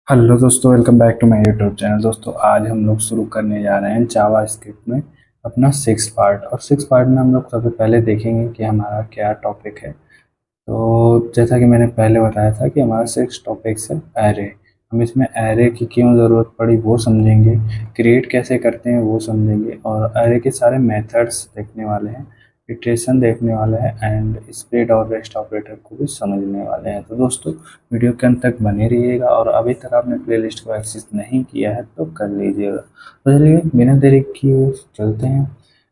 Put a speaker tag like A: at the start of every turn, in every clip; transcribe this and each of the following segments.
A: Hello दोस्तों, welcome back to my YouTube channel. दोस्तों आज हम लोग शुरू करने जा रहे हैं जावा स्क्रिप्ट में अपना सिक्स पार्ट। और सिक्स पार्ट में हम लोग सबसे पहले देखेंगे कि हमारा क्या टॉपिक है। तो जैसा कि मैंने पहले बताया था कि हमारा सिक्स टॉपिक्स है एरे। हम इसमें एरे की क्यों ज़रूरत पड़ी वो समझेंगे, क्रिएट कैसे करते हैं वो समझेंगे, और एरे के सारे मेथड्स देखने वाले हैं, इटरेशन देखने वाले हैं, एंड स्प्लिट और रेस्ट ऑपरेटर को भी समझने वाले हैं। तो दोस्तों वीडियो के अंत तक बने रहिएगा, और अभी तक आपने प्लेलिस्ट को एक्सेस नहीं किया है तो कर लीजिएगा। तो चलिए बिना देरी किए चलते हैं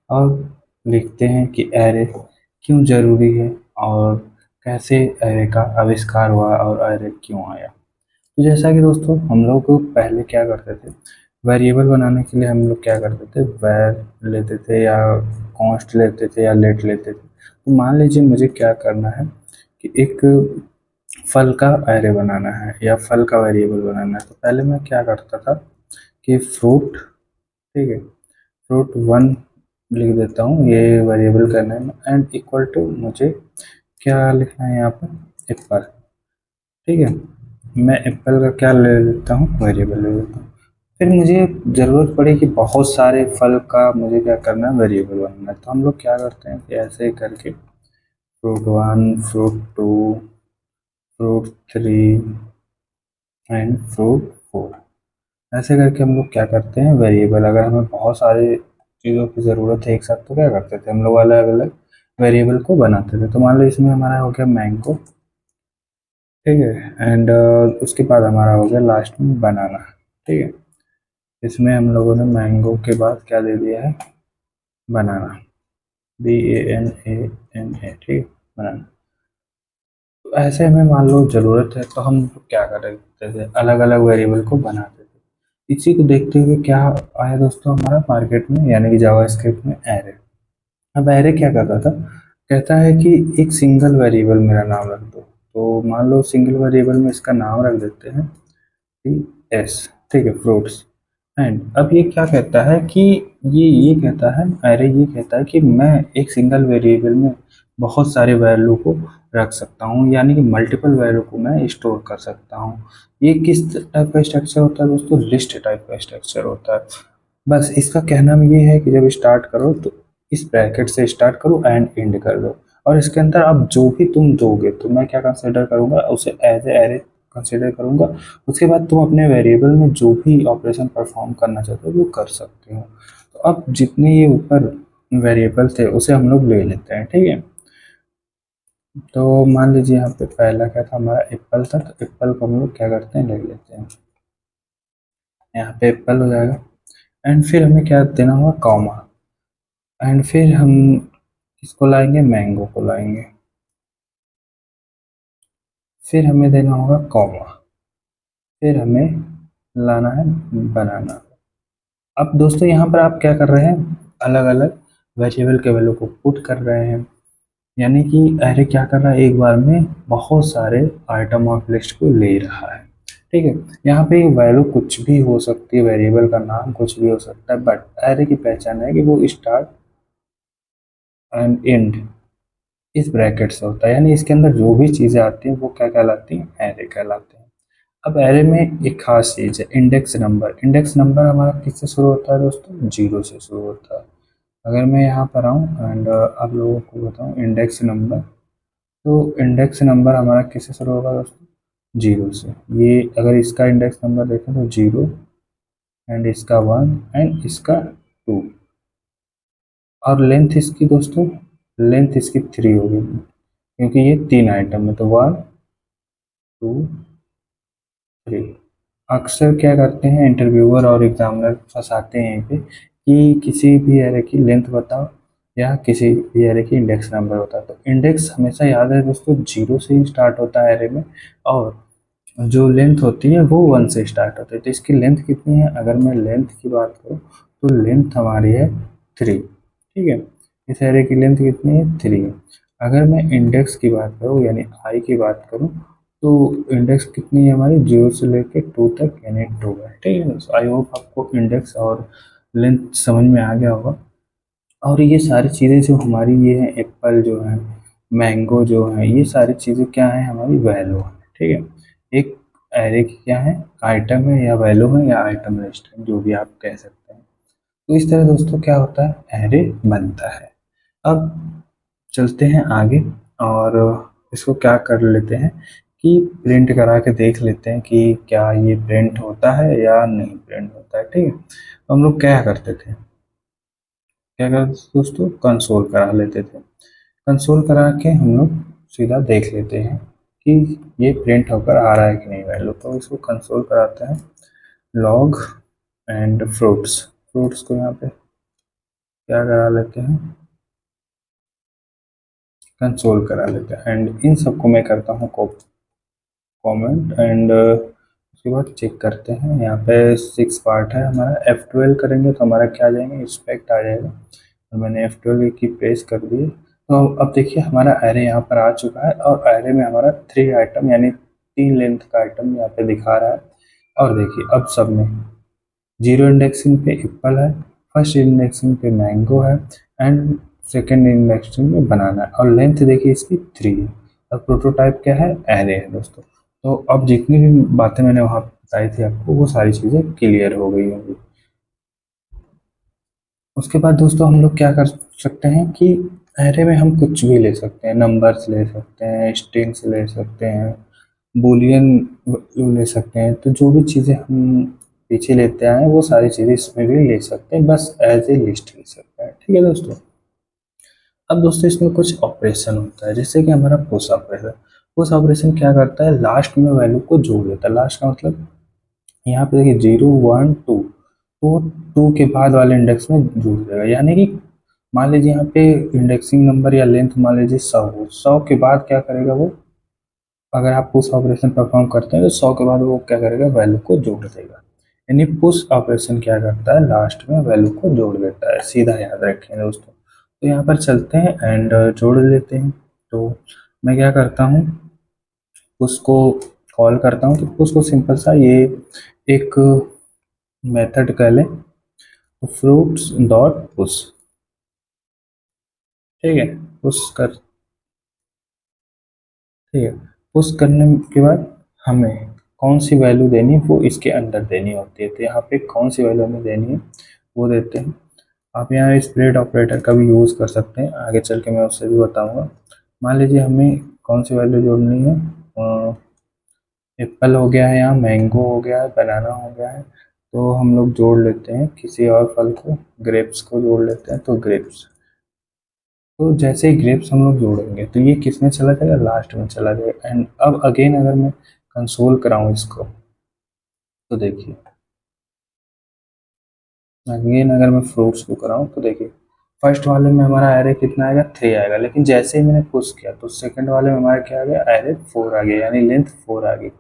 A: और लिखते हैं कि एरे क्यों ज़रूरी है और कैसे एरे का आविष्कार हुआ और एरे क्यों आया। तो जैसा कि दोस्तों हम लोग पहले क्या करते थे, वेरिएबल बनाने के लिए हम लोग क्या करते थे, वैर लेते थे या कॉन्स्ट लेते थे या लेट लेते थे। तो मान लीजिए मुझे क्या करना है कि एक फल का एरे बनाना है या फल का वेरिएबल बनाना है। तो पहले मैं क्या करता था कि फ्रूट, ठीक है, फ्रूट वन लिख देता हूँ, ये वेरिएबल करना है, एंड इक्वल टू मुझे क्या लिखना है यहाँ पर, एप्पल। ठीक है, मैं एप्पल का क्या ले लेता हूँ, वेरिएबल ले लेता हूँ। फिर मुझे ज़रूरत पड़ी कि बहुत सारे फल का मुझे क्या करना है, वेरिएबल बनाना है। तो हम लोग क्या करते हैं कि ऐसे ही करके fruit one, fruit two, fruit three and fruit four, ऐसे करके हम लोग क्या करते हैं, वेरिएबल अगर हमें बहुत सारी चीज़ों की ज़रूरत है एक साथ तो क्या करते थे हम लोग, अलग अलग वेरिएबल को बनाते थे। तो मान लो इसमें हमारा हो गया मैंगो, ठीक है, एंड उसके बाद हमारा हो गया लास्ट में बनाना, ठीक है। इसमें हम लोगों ने मैंगो के बाद क्या दे दिया है, बनाना, BANANA, ठीक है, बनाना। तो ऐसे हमें मान लो ज़रूरत है तो हम क्या करते थे, अलग अलग वेरिएबल को बनाते थे। इसी को देखते हुए क्या आया दोस्तों हमारा मार्केट में, यानी कि जावा स्क्रिप्ट में एरे। अब एरे क्या करता था, कहता है कि एक सिंगल वेरिएबल मेरा नाम रख दो। तो मान लो सिंगल वेरिएबल में इसका नाम रख देते हैं एस, ठीक है, फ्रूट्स। एंड अब ये क्या कहता है कि ये कहता है, अरे ये कहता है कि मैं एक सिंगल वेरिएबल में बहुत सारे वैल्यू को रख सकता हूँ, यानी कि मल्टीपल वैल्यू को मैं स्टोर कर सकता हूँ। ये किस टाइप का स्ट्रक्चर होता है दोस्तों, लिस्ट टाइप का स्ट्रक्चर होता है। बस इसका कहना में ये है कि जब स्टार्ट करो तो इस ब्रैकेट से स्टार्ट करो एंड एंड कर दो, और इसके अंदर अब जो भी तुम दोगे तो मैं क्या कंसिडर करूंगा, उसे एज ए एरे कंसिडर करूंगा। उसके बाद तुम अपने वेरिएबल में जो भी ऑपरेशन परफॉर्म करना चाहते हो वो कर सकते हो। तो अब जितने ये ऊपर वेरिएबल थे उसे हम लोग ले लेते हैं, ठीक है। तो मान लीजिए यहाँ पे पहला क्या था हमारा, एप्पल था, तो एप्पल को हम लोग क्या करते हैं, ले लेते हैं, यहाँ पे एप्पल हो जाएगा। एंड फिर हमें क्या देना होगा, कॉमा, एंड फिर हम इसको लाएंगे, मैंगो को लाएंगे, फिर हमें देना होगा कॉमा, फिर हमें लाना है बनाना। अब दोस्तों यहाँ पर आप क्या कर रहे हैं, अलग अलग वेरिएबल के वैल्यू को पुट कर रहे हैं, यानी कि अरे क्या कर रहा है, एक बार में बहुत सारे आइटम ऑफ लिस्ट को ले रहा है, ठीक है। यहाँ पे वैल्यू कुछ भी हो सकती है, वेरिएबल का नाम कुछ भी हो सकता है, बट अरे की पहचान है कि वो स्टार्ट एंड एंड इस ब्रैकेट से होता है, यानी इसके अंदर जो भी चीज़ें आती हैं वो क्या कहलाती हैं, एरे कहलाते हैं। अब एरे में एक खास चीज़ है, इंडेक्स नंबर। इंडेक्स नंबर हमारा किससे शुरू होता है दोस्तों, जीरो से शुरू होता है। अगर मैं यहाँ पर आऊँ एंड आप लोगों को बताऊँ इंडेक्स नंबर, तो इंडेक्स नंबर हमारा किससे शुरू होगा दोस्तों, जीरो से। ये अगर इसका इंडेक्स नंबर देखें तो जीरो, एंड इसका वन, एंड इसका टू, और लेंथ इसकी दोस्तों, लेंथ इसकी थ्री होगी, क्योंकि ये तीन आइटम है, तो वन टू थ्री। अक्सर क्या करते हैं इंटरव्यूअर और एग्जामिनर, फंसाते हैं यहाँ पे कि किसी भी एरे की लेंथ बताओ या किसी भी एरे की इंडेक्स नंबर होता है। तो इंडेक्स हमेशा याद है दोस्तों, जीरो से ही स्टार्ट होता है एरे में, और जो लेंथ होती है वो वन से स्टार्ट होती है। तो इसकी लेंथ कितनी है, अगर मैं लेंथ की बात करूँ तो लेंथ हमारी है थ्री, ठीक है। इस एरे की लेंथ कितनी है, थ्री है। अगर मैं इंडेक्स की बात करूँ यानी आई की बात करूँ, तो इंडेक्स कितनी है हमारी, जीरो से लेके टू तक, यानी टू है, ठीक है। आई होप आपको इंडेक्स और लेंथ समझ में आ गया होगा। और ये सारी चीज़ें जो हमारी ये हैं, एप्पल जो है, मैंगो जो है, ये सारी चीज़ें क्या है, हमारी वैल्यू है, ठीक है। एक एरे की क्या है, आइटम है या वैल्यू है या आइटम लिस्ट है, जो भी आप कह सकते हैं। तो इस तरह दोस्तों क्या होता है, एरे बनता है। अब चलते हैं आगे और इसको क्या कर लेते हैं कि प्रिंट करा के देख लेते हैं कि क्या ये प्रिंट होता है या नहीं प्रिंट होता है। ठीक है, तो हम लोग क्या करते थे, क्या करते थे दोस्तों, कंसोल करा लेते थे। कंसोल करा के हम लोग सीधा देख लेते हैं कि ये प्रिंट होकर आ रहा है कि नहीं वैल्यू। तो इसको कंसोल कराते हैं, लॉग एंड फ्रूट्स, फ्रूट्स को यहाँ पे क्या करा लेते हैं, कंसोल करा लेते हैं। एंड इन सबको मैं करता हूँ कमेंट एंड उसके बाद चेक करते हैं। यहाँ पे 6 पार्ट है हमारा, F12 करेंगे तो हमारा क्या आ जाएगा, इंस्पेक्ट आ जाएगा। और मैंने F12 की प्रेस कर दी। तो अब देखिए हमारा एरे यहाँ पर आ चुका है और एरे में हमारा 3 आइटम यानी 3 लेंथ का आइटम यहाँ पे दिखा रहा है। और देखिए अब सब में जीरो इंडेक्सिंग पे एप्पल है, फर्स्ट इंडेक्सिंग पे मैंगो है एंड सेकेंड इंडेक्सिंग में बनाना है। और लेंथ देखिए इसकी 3 है। और प्रोटोटाइप क्या है, एरे है दोस्तों। तो अब जितनी भी बातें मैंने वहाँ बताई थी आपको, वो सारी चीज़ें क्लियर हो गई होंगी। उसके बाद दोस्तों हम लोग क्या कर सकते हैं कि एरे में हम कुछ भी ले सकते हैं, नंबर्स ले सकते हैं, स्ट्रिंग्स ले सकते हैं, बूलियन ले सकते हैं। तो जो भी चीज़ें हम पीछे लेते आए हैं वो सारी चीज़ें इसमें भी ले सकते हैं, बस एज ए लिस्ट ले सकते हैं। ठीक है दोस्तों। अब दोस्तों इसमें कुछ ऑपरेशन होता है, जैसे कि हमारा पुश ऑपरेशन। पुश ऑपरेशन क्या करता है, लास्ट में वैल्यू को जोड़ देता है। लास्ट का मतलब यहाँ पे देखिए 0 1 2, तो 2 के बाद वाले इंडेक्स में जुड़ जाएगा। यानी कि मान लीजिए यहाँ पे इंडेक्सिंग नंबर या लेंथ मान लीजिए 100 हो, 100 के बाद क्या करेगा वो, अगर आप पुश ऑपरेशन परफॉर्म करते हैं तो 100 के बाद वो क्या करेगा, वैल्यू को जोड़ देगा। यानी पुश ऑपरेशन क्या करता है, लास्ट में वैल्यू को जोड़ देता है, सीधा याद रखें दोस्तों। तो यहाँ पर चलते हैं एंड जोड़ लेते हैं। तो मैं क्या करता हूँ, उसको कॉल करता हूँ। तो उसको सिंपल सा ये एक मेथड कह लें, तो फ्रूट्स डॉट पुश। ठीक है, पुश कर, ठीक है। पुश करने के बाद हमें कौन सी वैल्यू देनी है वो इसके अंदर देनी होती है। तो यहाँ पे कौन सी वैल्यू हमें देनी है वो देते हैं। आप यहाँ स्प्लिट ऑपरेटर का भी यूज़ कर सकते हैं, आगे चल के मैं उससे भी बताऊंगा। मान लीजिए हमें कौन सी वैल्यू जोड़नी है, एप्पल हो गया है, यहाँ मैंगो हो गया है, बनाना हो गया है। तो हम लोग जोड़ लेते हैं किसी और फल को, ग्रेप्स को जोड़ लेते हैं। तो ग्रेप्स, तो जैसे ही ग्रेप्स हम लोग जोड़ेंगे तो ये किस में चला जाएगा, लास्ट में चला जाएगा। एंड अब अगेन अगर मैं कंसोल कराऊं इसको, तो देखिए अगेन अगर मैं फ्रूट्स को कराऊं तो देखिए फर्स्ट वाले में हमारा एरे कितना आएगा, 3 आएगा। लेकिन जैसे ही मैंने पुश किया तो सेकंड वाले में हमारा क्या आ गया, एरे 4 आ गया, यानी लेंथ 4 आ गई।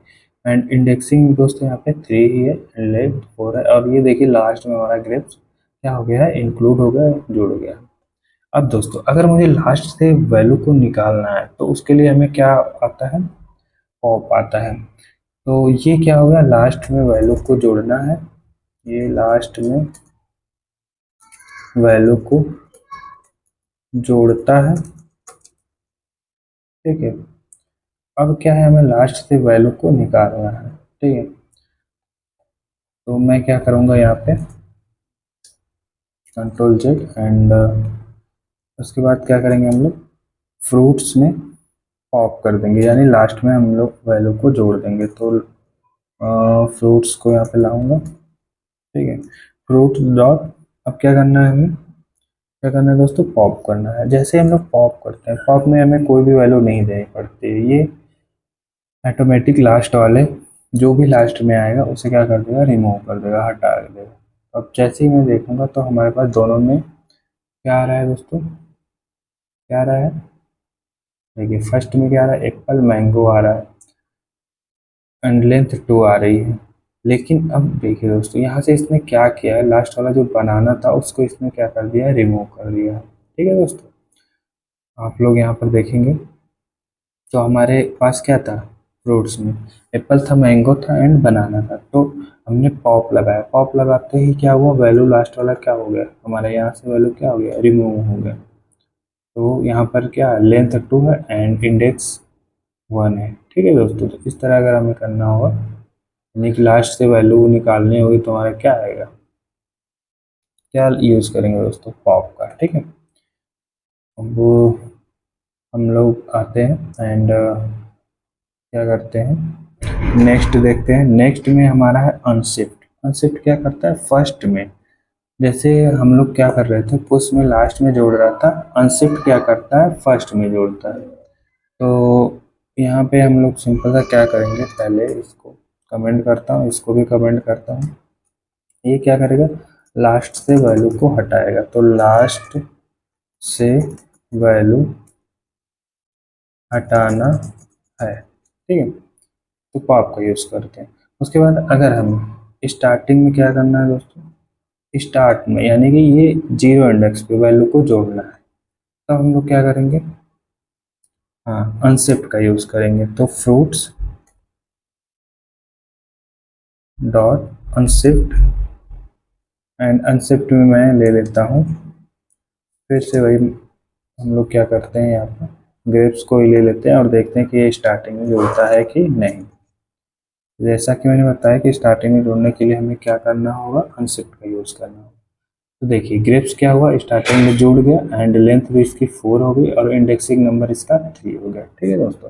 A: एंड इंडेक्सिंग दोस्तों यहाँ पे 3 ही है एंड लेंथ 4 है। और ये देखिए लास्ट में हमारा ग्रेप्स क्या हो गया है, इंक्लूड हो गया, जुड़ गया। अब दोस्तों अगर मुझे लास्ट से वैल्यू को निकालना है तो उसके लिए हमें क्या आता है, पॉप आता है। तो ये क्या होगा, लास्ट में वैल्यू को जोड़ना है, ये लास्ट में वैल्यू को जोड़ता है। ठीक है, अब क्या है, हमें लास्ट से वैल्यू को निकालना है। ठीक है, तो मैं क्या करूँगा यहाँ पे कंट्रोल जेड एंड उसके बाद क्या करेंगे हम लोग, फ्रूट्स में पॉप कर देंगे, यानी लास्ट में हम लोग वैल्यू को जोड़ देंगे। तो फ्रूट्स को यहाँ पे लाऊंगा। ठीक है, फ्रूट डॉट, अब क्या करना है हमें, क्या करना है दोस्तों, पॉप करना है। जैसे हम लोग पॉप करते हैं, पॉप में हमें कोई भी वैल्यू नहीं देनी पड़ती है, ये ऑटोमेटिक लास्ट वाले जो भी लास्ट में आएगा उसे क्या कर देगा, रिमूव कर देगा, हटा देगा। अब जैसे ही मैं देखूंगा तो हमारे पास दोनों में क्या आ रहा है दोस्तों, क्या आ रहा है, देखिए फर्स्ट में क्या आ रहा है, एप्पल मैंगो आ रहा है एंड लेंथ 2 आ रही है। लेकिन अब देखिए दोस्तों यहाँ से इसने क्या किया है, लास्ट वाला जो बनाना था उसको इसने क्या कर दिया है, रिमूव कर दिया है। ठीक है दोस्तों, आप लोग यहाँ पर देखेंगे तो हमारे पास क्या था, फ्रूट्स में एप्पल था, मैंगो था एंड बनाना था। तो हमने पॉप लगाया, पॉप लगाते ही क्या हुआ, वैल्यू लास्ट वाला क्या हो गया, हमारे यहाँ से वैल्यू क्या हो गया, रिमूव हो गया। तो यहाँ पर क्या, लेंथ 2 है एंड इंडेक्स 1 है। ठीक है दोस्तों, तो इस तरह अगर हमें करना होगा यानी कि लास्ट से वैल्यू निकालनी होगी तो हमारा क्या आएगा, क्या यूज़ करेंगे दोस्तों, पॉप का। ठीक है, अब हम लोग आते हैं एंड क्या करते हैं, नेक्स्ट देखते हैं। नेक्स्ट में हमारा है अनशिफ्ट। अनशिफ्ट क्या करता है, फर्स्ट में जैसे हम लोग क्या कर रहे थे, पुश में लास्ट में जोड़ रहा था, अनशिफ्ट क्या करता है, फर्स्ट में जोड़ता है। तो यहाँ पे हम लोग सिंपल सा क्या करेंगे, पहले इसको कमेंट करता हूँ, इसको भी कमेंट करता हूँ। ये क्या करेगा, लास्ट से वैल्यू को हटाएगा, तो लास्ट से वैल्यू हटाना है। ठीक है, तो पॉप का यूज़ करते हैं। उसके बाद अगर हम स्टार्टिंग में क्या करना है दोस्तों, स्टार्ट में यानी कि ये जीरो इंडेक्स पे वैल्यू को जोड़ना है, तब हम लोग क्या करेंगे, हाँ अनशिफ्ट का यूज़ करेंगे। तो fruits dot unshift, and unshift में मैं ले लेता हूँ फिर से वही, हम लोग क्या करते हैं यहाँ पर ग्रेप्स को ही ले लेते हैं और देखते हैं कि ये स्टार्टिंग में जुड़ता है कि नहीं। जैसा कि मैंने बताया कि स्टार्टिंग में जोड़ने के लिए हमें क्या करना होगा, अनशिफ्ट का यूज़ करना होगा। तो देखिए ग्रेप्स क्या हुआ, स्टार्टिंग में जुड़ गया एंड लेंथ भी इसकी 4 हो गई और इंडेक्सिंग नंबर इसका 3 हो गया। ठीक है दोस्तों,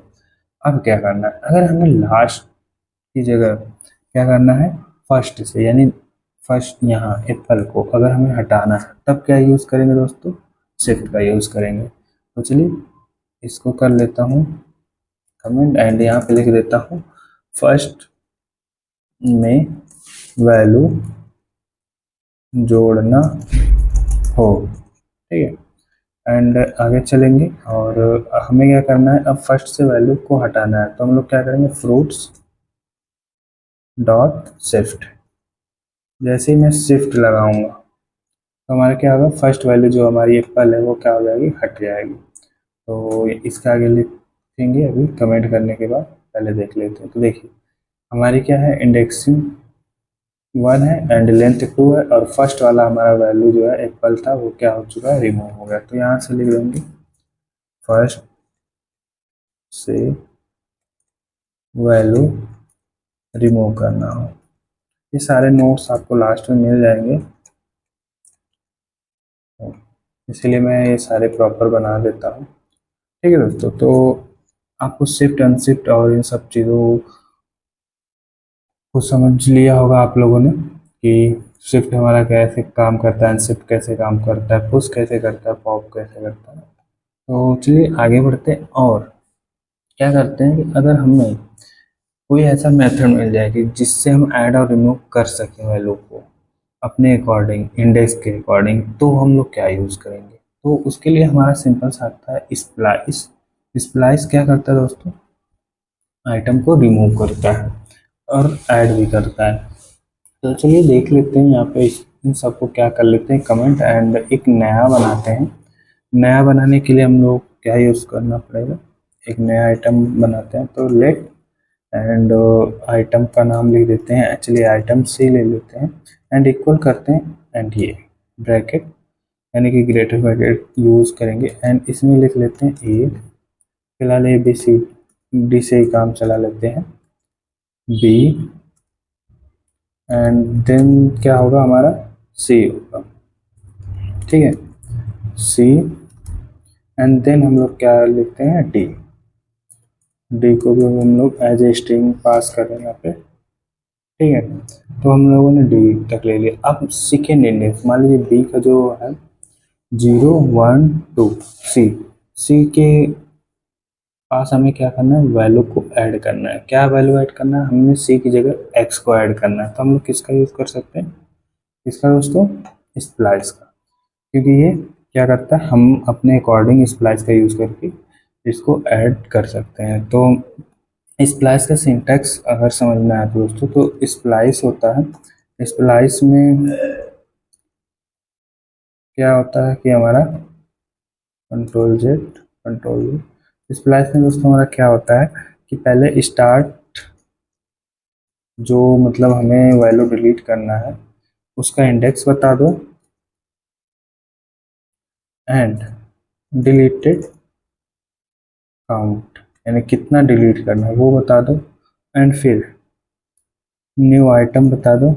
A: अब क्या करना है, अगर हमें लास्ट की जगह क्या करना है, फर्स्ट से यानी फर्स्ट यहाँ एप्पल को अगर हमें हटाना है तब क्या यूज़ करेंगे दोस्तों, शिफ्ट का यूज़ करेंगे। तो चलिए इसको कर लेता हूँ कमेंट एंड यहाँ पे लिख देता हूँ फर्स्ट में वैल्यू जोड़ना हो। ठीक है, एंड आगे चलेंगे और हमें क्या करना है, अब फर्स्ट से वैल्यू को हटाना है, तो हम लोग क्या करेंगे, फ्रूट्स डॉट शिफ्ट। जैसे ही मैं शिफ्ट लगाऊंगा तो हमारा क्या होगा, फर्स्ट वैल्यू जो हमारी एप्पल है वो क्या हो जाएगी, हट जाएगी। तो इसका आगे लिखेंगे अभी कमेंट करने के बाद, पहले देख लेते हैं। तो देखिए हमारी क्या है, इंडेक्सिंग 1 है एंड लेंथ 2 है, और फर्स्ट वाला हमारा वैल्यू जो है एप्पल था वो क्या हो चुका है, रिमूव हो गया। तो यहाँ से लिख देंगे फर्स्ट से वैल्यू रिमूव करना हो। ये सारे नोट्स आपको लास्ट में मिल जाएंगे, इसीलिए मैं ये सारे प्रॉपर बना देता हूँ। ठीक है दोस्तों, तो आपको शिफ्ट अनशिफ्ट और इन सब चीज़ों को समझ लिया होगा आप लोगों ने कि शिफ्ट हमारा कैसे काम करता है, अनशिफ्ट कैसे काम करता है, पुश कैसे करता है, पॉप कैसे करता है। तो चलिए आगे बढ़ते हैं और क्या करते हैं कि अगर हमें कोई ऐसा मेथड मिल जाए कि जिससे हम ऐड और रिमूव कर सकें वैल्यू को अपने अकॉर्डिंग, इंडेक्स के अकॉर्डिंग, तो हम लोग क्या यूज़ करेंगे। तो उसके लिए हमारा सिंपल सा आता है स्प्लाइस। स्प्लाइस क्या करता है दोस्तों, आइटम को रिमूव करता है और ऐड भी करता है। तो चलिए देख लेते हैं यहाँ पे इन सबको क्या कर लेते हैं कमेंट एंड एक नया बनाते हैं। नया बनाने के लिए हम लोग क्या यूज़ करना पड़ेगा, एक नया आइटम बनाते हैं। तो लेट एंड आइटम का नाम लिख देते हैं, एक्चुअली आइटम सी ले लेते हैं एंड इक्वल करते हैं एंड ये ब्रैकेट यानी कि ग्रेटर ब्रैकेट यूज़ करेंगे एंड इसमें लिख लेते हैं ए। फिलहाल ए बी सी डी से ही काम चला लेते हैं, बी एंड देन क्या होगा हमारा, सी होगा। ठीक है, सी एंड देन हम लोग क्या लिखते हैं, डी। डी को भी हम लोग एज ए स्ट्रिंग पास कर रहे हैं यहाँ पे। ठीक है, तो हम लोगों ने डी तक ले लिया। अब सेकेंड इंडेक्स मान लीजिए बी का जो है 0 1 2, सी सी के पास हमें क्या करना है, वैल्यू को ऐड करना है। क्या वैल्यू ऐड करना है, हमें सी की जगह एक्स को ऐड करना है। तो हम लोग किसका यूज़ कर सकते हैं, किसका दोस्तों, स्प्लाइस का, क्योंकि ये क्या करता है, हम अपने अकॉर्डिंग स्प्लाइस का यूज़ करके इसको ऐड कर सकते हैं। तो स्प्लाइस का सिंटैक्स अगर समझना है तो दोस्तों, तो स्प्लाइस होता है, स्प्लाइस में क्या होता है कि हमारा कंट्रोल जेड कंट्रोल, स्प्लाइस में दोस्तों हमारा क्या होता है कि पहले स्टार्ट जो मतलब हमें वैल्यू डिलीट करना है उसका इंडेक्स बता दो एंड डिलीटेड काउंट यानी कितना डिलीट करना है वो बता दो एंड फिर न्यू आइटम बता दो।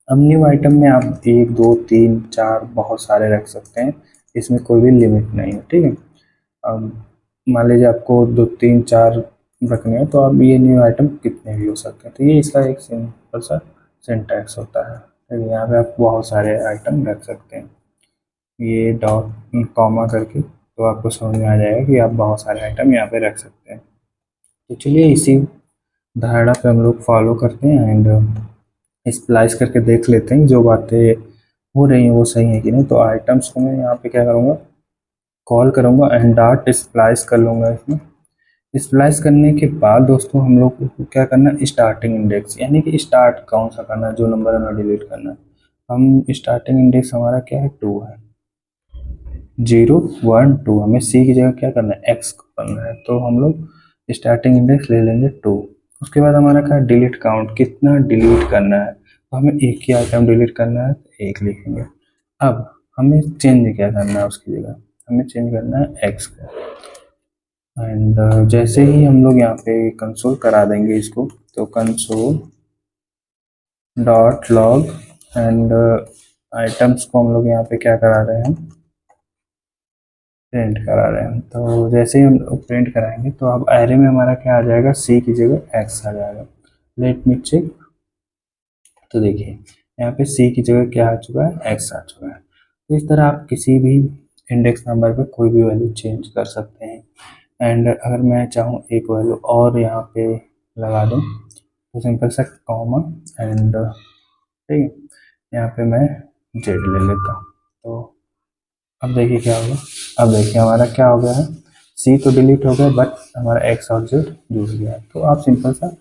A: अब न्यू आइटम में आप एक दो तीन चार बहुत सारे रख सकते हैं, इसमें कोई भी लिमिट नहीं है, ठीक है। अब मान लीजिए आपको दो तीन चार रखने हैं, तो आप ये न्यू आइटम कितने भी हो सकते हैं। तो ये इसका एक सिंपल सा सिंटैक्स होता है। तो यहाँ पे आप बहुत सारे आइटम रख सकते हैं, ये डॉट कॉमा करके, तो आपको समझ में आ जाएगा कि आप बहुत सारे आइटम यहाँ पे रख सकते हैं। तो चलिए इसी धारणा पे हम लोग फॉलो करते हैं एंड स्प्लाइस करके देख लेते हैं जो बातें हो रही हैं वो सही है कि नहीं। तो आइटम्स को मैं यहाँ पे क्या करूँगा, कॉल करूँगा एंड डॉट स्प्लाइस कर लूँगा इसमें। स्प्लाइस करने के बाद दोस्तों हम लोग को क्या करना है, स्टार्टिंग इंडेक्स यानी कि स्टार्ट कौन सा करना है, जो नंबर हमें डिलीट करना है। हम स्टार्टिंग इंडेक्स हमारा क्या है, 2 है। 0 1 2 हमें सी की जगह क्या करना है, एक्स करना है। तो हम लोग स्टार्टिंग इंडेक्स ले लेंगे 2। उसके बाद हमारा क्या, डिलीट काउंट, कितना डिलीट करना है। तो हमें एक ही आइटम डिलीट करना है, तो एक लिखेंगे। अब हमें चेंज क्या करना है, उसकी जगह हमें चेंज करना है एक्स को। एंड जैसे ही हम लोग यहाँ पे कंसोल करा देंगे इसको, तो console dot log and items को हम लोग यहाँ पे क्या करा रहे हैं, प्रिंट करा रहे हैं। तो जैसे ही हम लोग प्रिंट कराएंगे, तो अब एरे में हमारा क्या आ जाएगा, सी की जगह एक्स आ जाएगा। Let me check. तो देखिए यहाँ पे सी की जगह क्या आ चुका है, एक्स आ चुका है। तो इस तरह आप किसी भी इंडेक्स नंबर पे कोई भी वैल्यू चेंज कर सकते हैं। एंड अगर मैं चाहूँ एक वैल्यू और यहाँ पे लगा दूँ, तो सिंपल सा कॉमा एंड ठीक है, यहाँ पे मैं जेड ले लेता हूँ। तो अब देखिए क्या होगा, अब देखिए हमारा क्या हो गया है, सी तो डिलीट हो गया बट हमारा एक्स और जेड जुड़ गया है। तो आप सिंपल सा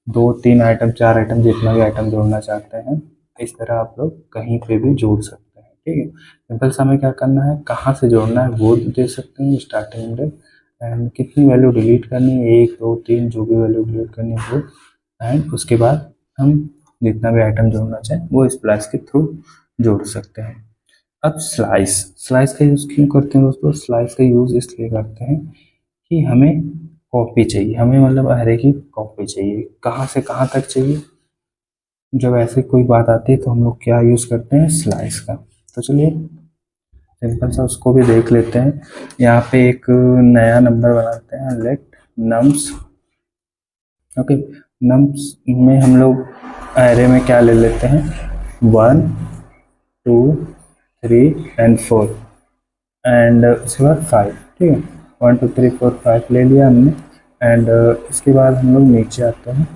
A: दो तीन आइटम चार आइटम जितना भी आइटम जोड़ना चाहते हैं, इस तरह आप लोग कहीं पे भी जोड़ सकते हैं, ठीक है। सिंपल सा हमें क्या करना है, कहाँ से जोड़ना है वो दे सकते हैं स्टार्टिंग में, एंड कितनी वैल्यू डिलीट करनी है, एक दो तीन जो भी वैल्यू डिलीट करनी है वो, एंड उसके बाद हम जितना भी आइटम जोड़ना चाहें वो स्प्लाइस के थ्रू जोड़ सकते हैं। अब स्लाइस, स्लाइस का यूज़ क्यों करते हैं दोस्तों, स्लाइस का यूज़ इसलिए करते हैं कि हमें कॉपी चाहिए, हमें मतलब अरे की कॉपी चाहिए, कहाँ से कहाँ तक चाहिए। जब ऐसे कोई बात आती है तो हम लोग क्या यूज़ करते हैं, स्लाइस का। तो चलिए सिंपल सा उसको भी देख लेते हैं। यहाँ पे एक नया नंबर बनाते हैं, लेट नम्स, ओके। नम्स में हम लोग एरे में क्या ले लेते हैं, 1 2 3 एंड 4 एंड उसके बाद 5, ठीक है। 1 2 3 4 5 ले लिया हमने। एंड इसके बाद हम लोग नीचे आते हैं।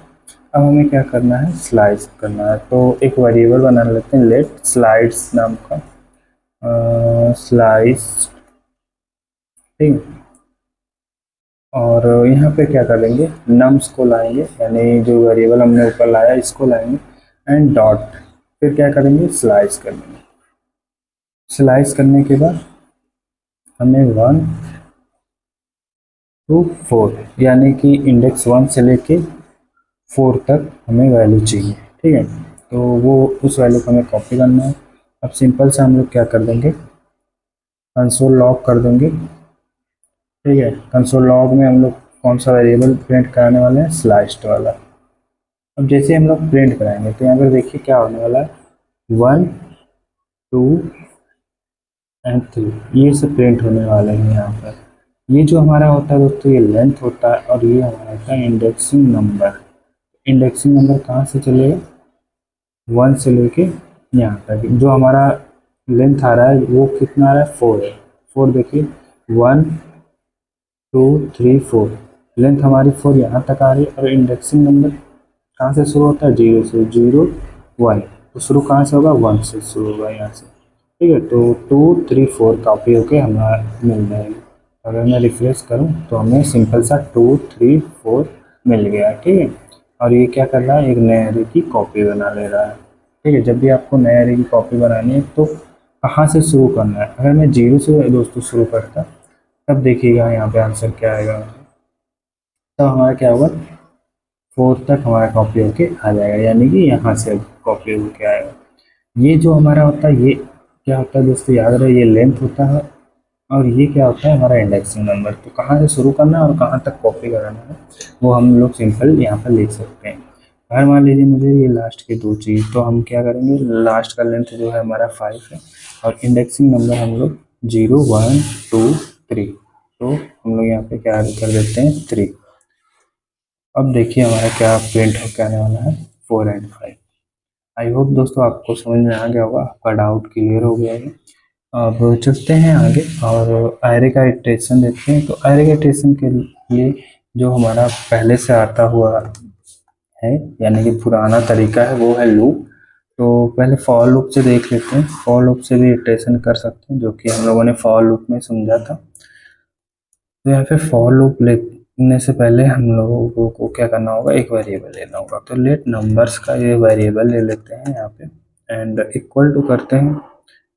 A: अब हमें क्या करना है, स्लाइस करना है। तो एक वेरिएबल बना लेते हैं, लेट स्लाइड्स नाम का, स्लाइस, ठीक है। और यहाँ पे क्या करेंगे, नम्स को लाएंगे, यानी जो वेरिएबल हमने ऊपर लाया इसको लाएंगे एंड डॉट, फिर क्या करेंगे, स्लाइस कर लेंगे। स्लाइस करने के बाद हमें 1 टू 4 यानी कि इंडेक्स 1 से लेके 4 तक हमें वैल्यू चाहिए, ठीक है। तो वो उस वैल्यू को हमें कॉपी करना है। अब सिंपल से हम लोग क्या कर देंगे, कंसोल लॉग कर देंगे, ठीक है। कंसोल लॉग में हम लोग कौन सा वेरिएबल प्रिंट कराने वाले हैं, स्लाइस्ड वाला। अब जैसे हम लोग प्रिंट कराएंगे तो यहाँ पर देखिए क्या होने वाला है, 1 2 एंड 3 ये सब प्रिंट होने वाले हैं यहाँ पर। ये जो हमारा होता है दोस्तों, ये लेंथ होता है और ये हमारा होता है इंडेक्सिंग नंबर। इंडेक्सिंग नंबर कहाँ से चलेगा, 1 से लेके यहाँ तक। जो हमारा लेंथ आ रहा है वो कितना आ रहा है, 4 है। 4 देखिए, 1 2 3 4, लेंथ हमारी 4 यहाँ तक आ रही है। और इंडेक्सिंग नंबर कहाँ से शुरू होता है, 0 से, 0 1, तो शुरू कहाँ से होगा, 1 से शुरू होगा यहाँ से, ठीक है। तो 2 3 4 कॉपी होके हमारा मिल जाएगी। अगर मैं रिफ्रेश करूँ तो हमें सिंपल सा 2 3 4 मिल गया, ठीक है। और ये क्या कर रहा है, एक नए एरे की कॉपी बना ले रहा है, ठीक है। जब भी आपको नए एरे की कॉपी बनानी है तो कहाँ से शुरू करना है, अगर मैं 0 से दोस्तों शुरू करता, तब देखिएगा यहाँ पे आंसर क्या आएगा, तब हमारा क्या होगा, 4 तक हमारा कॉपी होके आ जाएगा, यानी कि यहाँ से कॉपी होके आएगा। ये जो हमारा होता है, ये क्या होता है दोस्तों, याद रहे, ये लेंथ होता है और ये क्या होता है, हमारा इंडेक्सिंग नंबर। तो कहाँ से शुरू करना है और कहाँ तक कॉपी कराना है वो हम लोग सिंपल यहाँ पर लिख सकते हैं। अगर मान लीजिए मुझे ये लास्ट के दो चाहिए, तो हम क्या करेंगे, लास्ट का लेंथ जो है हमारा 5 है और इंडेक्सिंग नंबर हम लोग 0 1 2 3, तो हम लोग यहाँ पे क्या कर देते हैं 3। अब देखिए हमारा क्या प्रिंट होकर आने वाला है, 4 एंड 5। आई होप दोस्तों आपको समझ में आ गया होगा, आपका डाउट क्लियर हो गया है। अब चलते हैं आगे और एरे का इटरेशन देखते हैं। तो एरे का इटरेशन के लिए जो हमारा पहले से आता हुआ है, यानी कि पुराना तरीका है, वो है लूप। तो पहले फॉर लूप से देख लेते हैं। फॉर लूप से भी इटरेशन कर सकते हैं, जो कि हम लोगों ने फॉर लूप में समझा था। तो यहाँ पे फॉर लूप लिखने से पहले हम लोगों को क्या करना होगा, एक वेरिएबल लेना होगा। तो लेट नंबर्स का ये वेरिएबल ले लेते हैं यहाँ पे, एंड इक्वल टू करते हैं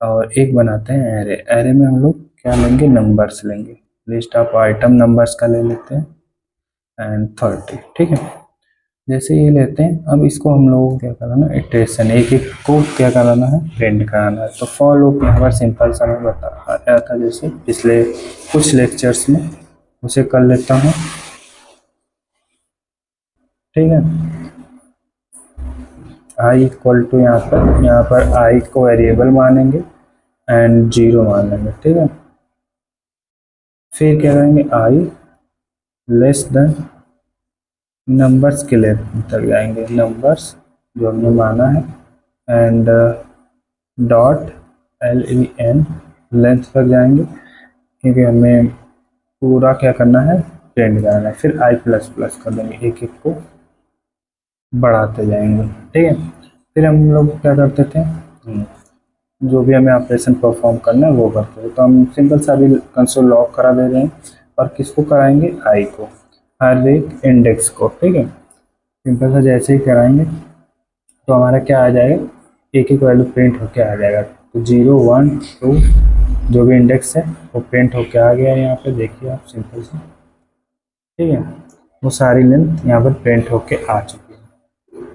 A: और एक बनाते हैं एरे। एरे में हम लोग क्या लेंगे, नंबर्स लेंगे। लिस्ट ऑफ आइटम नंबर्स का ले लेते हैं एंड 30, ठीक है। जैसे ये लेते हैं, अब इसको हम लोगों को क्या कराना है, इटरेशन एक एक को क्या कराना है, प्रिंट कराना है। तो फॉर लूप यहाँ पर सिंपल सा मैं बताया था जैसे पिछले कुछ लेक्चर्स में, उसे कर लेता हूँ, ठीक है। आई इक्वल टू यहाँ पर आई को वेरिएबल मानेंगे एंड 0 मान लेंगे, ठीक है। फिर क्या करेंगे, आई लेस देन नंबर्स के लिए तक जाएंगे, नंबर्स जो हमने माना है, एंड डॉट len लेंथ तक जाएंगे, क्योंकि हमें पूरा क्या करना है, प्रिंट करना है। फिर आई प्लस प्लस कर देंगे, एक एक को बढ़ाते जाएंगे, ठीक है। फिर हम लोग क्या करते थे, जो भी हमें ऑपरेशन परफॉर्म करना है वो करते थे। तो हम सिंपल सा अभी कंसोल लॉक करा दे रहे हैं, और किसको कराएंगे, आई को, हर एक इंडेक्स को, ठीक है। सिंपल सा जैसे ही कराएंगे तो हमारा क्या आ जाएगा, एक एक वैल्यू प्रिंट होके आ जाएगा। तो 0 1 2 जो भी इंडेक्स है वो प्रिंट होके आ गया है, यहाँ पे देखिए आप सिंपल से, ठीक है। वो सारी लेंथ यहाँ पर प्रिंट होके आ चुकी है।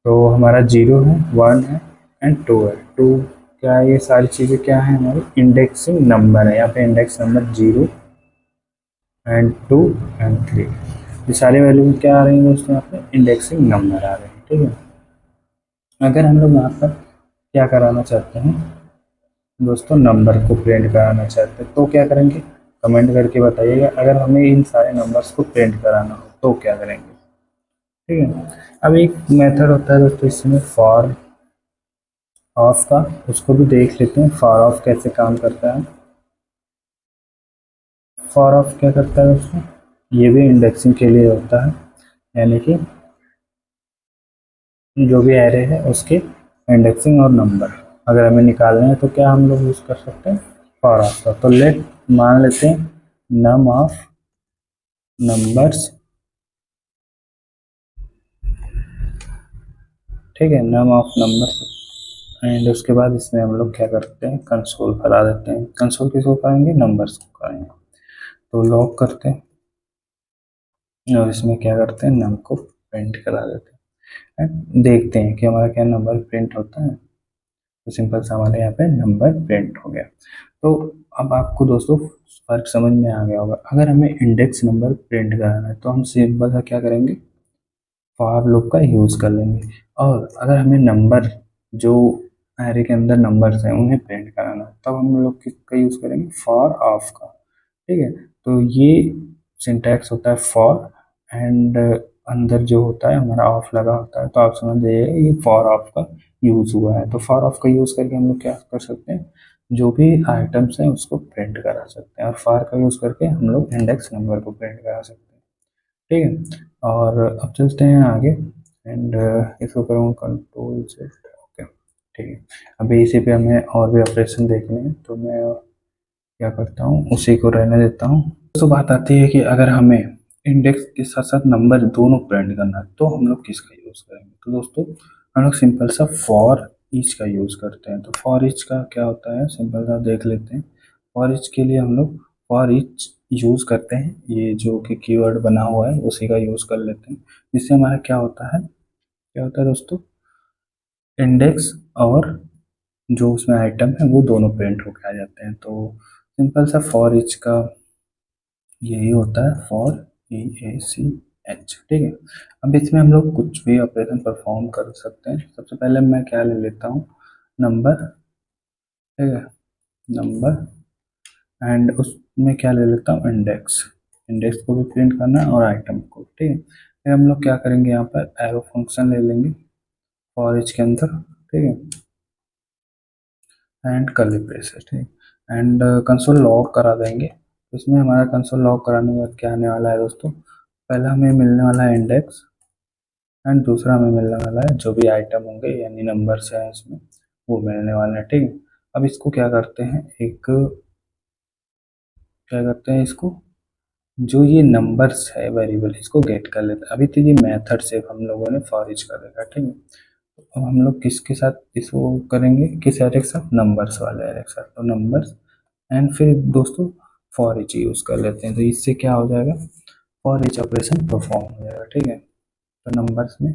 A: तो हमारा 0 है, 1 है एंड 2 है। 2 क्या है, ये सारी चीज़ें क्या है, हमारी इंडेक्सिंग नंबर है। यहाँ पे इंडेक्स नंबर 0 एंड 2 एंड 3, ये सारे वैल्यू क्या आ रही है दोस्तों, यहाँ पे इंडेक्सिंग नंबर आ रहे हैं, ठीक है। अगर हम लोग यहाँ पर क्या कराना चाहते हैं दोस्तों, नंबर को प्रिंट कराना चाहते हैं, तो क्या करेंगे, कमेंट करके बताइएगा। अगर हमें इन सारे नंबर्स को प्रिंट कराना हो तो क्या करेंगे, ठीक है। अब एक मेथड होता है दोस्तों इसमें, फॉर ऑफ का, उसको भी देख लेते हैं फॉर ऑफ कैसे काम करता है। फॉर ऑफ क्या करता है दोस्तों, ये भी इंडेक्सिंग के लिए होता है, यानी कि जो भी एरे है उसके इंडेक्सिंग और नंबर अगर हमें निकालना है तो क्या हम लोग यूज़ कर सकते हैं, फॉर ऑफ का। तो लेट मान लेते हैं नम ऑफ नंबर्स, ठीक है, नम ऑफ नंबर्स। एंड उसके बाद इसमें हम लोग क्या करते हैं, कंसोल करा देते हैं। कंसोल किसको करेंगे, नंबर्स को करेंगे। तो लॉक करते हैं और इसमें क्या करते हैं, नम को प्रिंट करा देते हैं एंड देखते हैं कि हमारा क्या नंबर प्रिंट होता है। तो सिंपल सा हमारे यहाँ पे नंबर प्रिंट हो गया। तो अब आपको दोस्तों फर्क समझ में आ गया होगा। अगर हमें इंडेक्स नंबर प्रिंट कराना है तो हम सिंपल सा क्या करेंगे, फॉर लूप का यूज़ कर लेंगे। और अगर हमें नंबर जो एरे के अंदर नंबर्स हैं उन्हें प्रिंट कराना है तब हम लोग किसका यूज़ करेंगे, फॉर ऑफ का, ठीक है। तो ये सिंटैक्स होता है फॉर, एंड अंदर जो होता है हमारा ऑफ लगा होता है। तो आप समझ जाइए ये फॉर ऑफ का यूज़ हुआ है। तो फॉर ऑफ का यूज़ करके हम लोग क्या कर सकते हैं, जो भी आइटम्स हैं उसको प्रिंट करा सकते हैं, और फॉर का यूज़ करके हम लोग इंडेक्स नंबर को प्रिंट करा सकते हैं, ठीक है। और अब चलते हैं आगे, एंड इसको करूँगा कंट्रोल से, ओके, ठीक है। अभी इसी पे हमें और भी ऑपरेशन देखने हैं, तो मैं क्या करता हूँ, उसी को रहने देता हूँ। तो बात आती है कि अगर हमें इंडेक्स के साथ साथ नंबर दोनों प्रिंट करना है तो हम लोग किसका यूज़ करेंगे। तो दोस्तों हम लोग सिंपल सा फॉर ईच का यूज़ करते हैं। तो फॉर ईच का क्या होता है, सिंपल सा देख लेते हैं। फॉर ईच के लिए हम लोग फॉर ईच यूज़ करते हैं, ये जो कि कीवर्ड बना हुआ है उसी का यूज़ कर लेते हैं। जिससे हमारा क्या होता है दोस्तों, इंडेक्स और जो उसमें आइटम है वो दोनों प्रिंट होकर आ जाते हैं। तो सिंपल सा फॉर ईच का यही होता है, for E A C H, ठीक है। अब इसमें हम लोग कुछ भी ऑपरेशन परफॉर्म कर सकते हैं। सबसे पहले मैं क्या ले लेता हूँ, नंबर, ठीक है, नंबर, एंड उसमें क्या ले लेता हूँ, इंडेक्स। इंडेक्स को भी प्रिंट करना है और आइटम को, ठीक है। फिर हम लोग क्या करेंगे, यहाँ पर एरो फंक्शन ले लेंगे फॉर ईच के अंदर, ठीक है, एंड कर्ली ब्रेसेस, ठीक, एंड कंसोल लॉग करा देंगे। इसमें हमारा कंसोल लॉग कराने के बाद क्या आने वाला है दोस्तों, पहला हमें मिलने वाला है इंडेक्स, एंड दूसरा हमें मिलने वाला है जो भी आइटम होंगे यानी नंबर्स है इसमें, वो मिलने वाले हैं, ठीक है। अब इसको क्या करते हैं, एक क्या करते हैं इसको, जो ये नंबर्स है वेरिएबल, इसको गेट कर लेते हैं। अभी तो ये मेथड से हम लोगों ने फॉर ईच कर रखा है, ठीक है। तो अब हम लोग किसके साथ इसको करेंगे, किस एरे के साथ, नंबर्स वाले एरे के साथ, तो नंबर्स, एंड फिर दोस्तों फॉर ईच यूज़ कर लेते हैं। तो इससे क्या हो जाएगा, फॉर ईच ऑपरेशन परफॉर्म हो जाएगा, ठीक है। तो नंबर्स में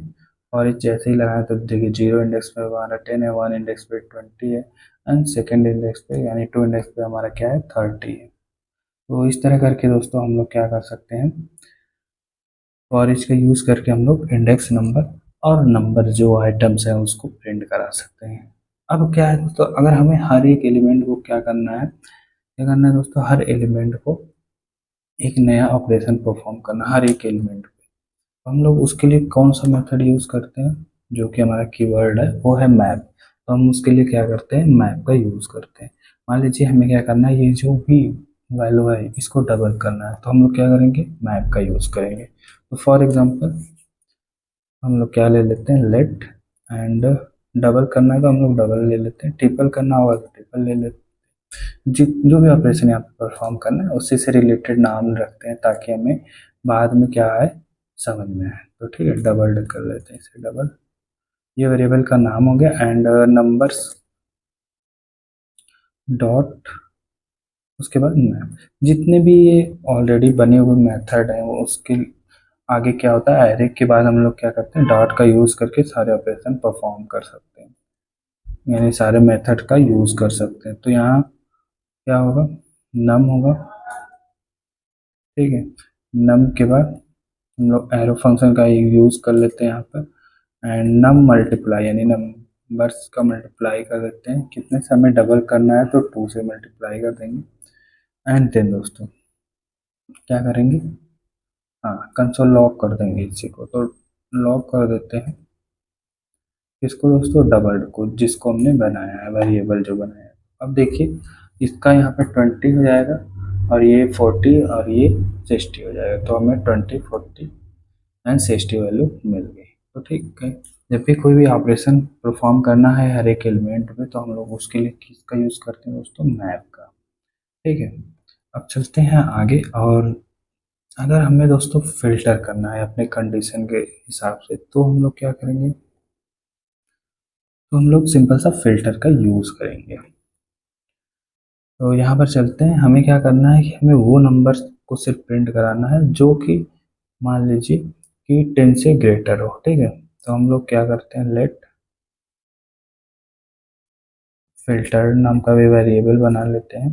A: फॉर ईच जैसे ही लगाएं तो देखिए जीरो इंडेक्स पे हमारा 10 है, वन इंडेक्स पे 20 है, एंड सेकेंड इंडेक्स पे यानी टू इंडेक्स पे हमारा क्या है, 30 है। तो इस तरह करके दोस्तों हम लोग क्या कर सकते हैं, फॉर ईच का यूज़ करके हम लोग इंडेक्स नंबर और नंबर जो आइटम्स हैं उसको प्रिंट करा सकते हैं। अब क्या है दोस्तों, अगर हमें हर एक एलिमेंट को क्या करना है, क्या करना है दोस्तों, हर एलिमेंट को एक नया ऑपरेशन परफॉर्म करना, हर एक एलिमेंट पे, तो हम लोग उसके लिए कौन सा मेथड यूज़ करते हैं, जो कि हमारा कीवर्ड है वो है मैप। तो हम उसके लिए क्या करते हैं, मैप का यूज़ करते हैं। मान लीजिए हमें क्या करना है, ये जो भी वैल्यू है इसको डबल करना है, तो हम लोग क्या करेंगे, मैप का यूज़ करेंगे। तो फॉर एग्जांपल हम लोग क्या ले लेते हैं, लेट, एंड डबल करना है तो हम लोग डबल ले लेते हैं, ट्रिपल करना होगा तो ट्रिपल ले लेते हैं। जो भी ऑपरेशन यहाँ पे परफॉर्म करना है उसी से रिलेटेड नाम रखते हैं ताकि हमें बाद में क्या आए, समझ में आए। तो ठीक है, डबल कर लेते हैं इसे, डबल, ये वेरिएबल का नाम हो गया, एंड नंबर्स डॉट, उसके बाद मैप। जितने भी ये ऑलरेडी बने हुए मेथड हैं वो उसके आगे क्या होता है, एरे के बाद हम लोग क्या करते हैं, डॉट का यूज़ करके सारे ऑपरेशन परफॉर्म कर सकते हैं, यानी सारे मेथड का यूज़ कर सकते हैं। तो यहाँ क्या होगा, नम होगा, ठीक है। नम के बाद हम लोग एरो फंक्शन का यूज़ कर लेते हैं यहाँ पर, एंड नम मल्टीप्लाई यानी नंबर्स का मल्टीप्लाई कर देते हैं, कितने से हमें डबल करना है तो 2 से मल्टीप्लाई कर देंगे, एंड देन दोस्तों क्या करेंगे, हाँ कंसोल लॉक कर देंगे इसी को, तो लॉक कर देते हैं इसको दोस्तों, डबल को जिसको हमने बनाया है, वेरिएबल जो बनाया है। अब देखिए इसका यहाँ पे 20 हो जाएगा, और ये 40 और ये 60 हो जाएगा, तो हमें 20, 40 एंड 60 वैल्यू मिल गई। तो ठीक है, जब भी कोई भी ऑपरेशन परफॉर्म करना है हर एक एलिमेंट में तो हम लोग उसके लिए किसका यूज़ करते हैं दोस्तों, मैप का, ठीक है। अब चलते हैं आगे, और अगर हमें दोस्तों फिल्टर करना है अपने कंडीशन के हिसाब से तो हम लोग क्या करेंगे, तो हम लोग सिंपल सा फिल्टर का यूज़ करेंगे। तो यहाँ पर चलते हैं, हमें क्या करना है कि हमें वो नंबर्स को सिर्फ प्रिंट कराना है जो कि मान लीजिए कि 10 से ग्रेटर हो, ठीक है। तो हम लोग क्या करते हैं, लेट फिल्टर नाम का भी वेरिएबल बना लेते हैं,